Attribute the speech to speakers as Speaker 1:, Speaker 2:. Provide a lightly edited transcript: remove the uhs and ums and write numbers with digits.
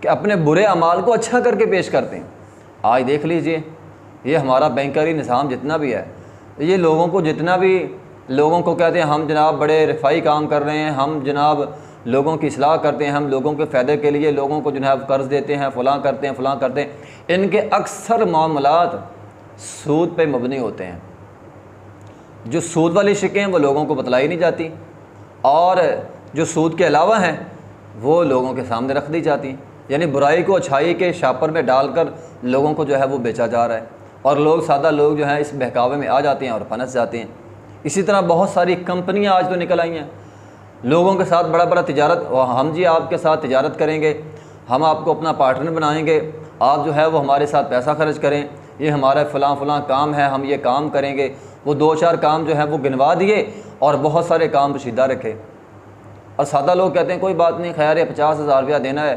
Speaker 1: कि अपने बुरे अमाल को अच्छा करके पेश करते हैं। आज देख लीजिए, ये हमारा बैंकरी निज़ाम जितना भी है, ये लोगों को जितना भी लोगों को कहते हैं हम जनाब बड़े रफ़ाई काम कर रहे हैं, हम जनाब लोगों की इस्लाह करते हैं, हम लोगों के फ़ायदे के लिए लोगों को जो है कर्ज़ देते हैं, फ़लाँ करते हैं फ़लाँ करते हैं। इनके अक्सर मामलात सूद पे मबनी होते हैं। जो सूद वाली शिकें वो लोगों को बतलाई नहीं जाती, और जो सूद के अलावा हैं वो लोगों के सामने रख दी जाती। यानी बुराई को अच्छाई के शापर में डालकर लोगों को जो है वो बेचा जा रहा है, और लोग सादा लोग जो हैं इस बहकावे में आ जाते हैं और फंस जाते हैं। इसी तरह बहुत सारी कंपनियां आज तो निकल आई हैं लोगों के साथ बड़ा बड़ा तिजारत, हम जी आपके साथ तिजारत करेंगे, हम आपको अपना पार्टनर बनाएंगे, आप जो है वो हमारे साथ पैसा खर्च करें, ये हमारा फ़लाँ फ़लाँ काम है, हम ये काम करेंगे। वो 2-4 काम जो है वो गिनवा दिए और बहुत सारे काम पोशीदा रखे, और सादा लोग कहते हैं कोई बात नहीं, खैर ये 50,000 रुपया देना है,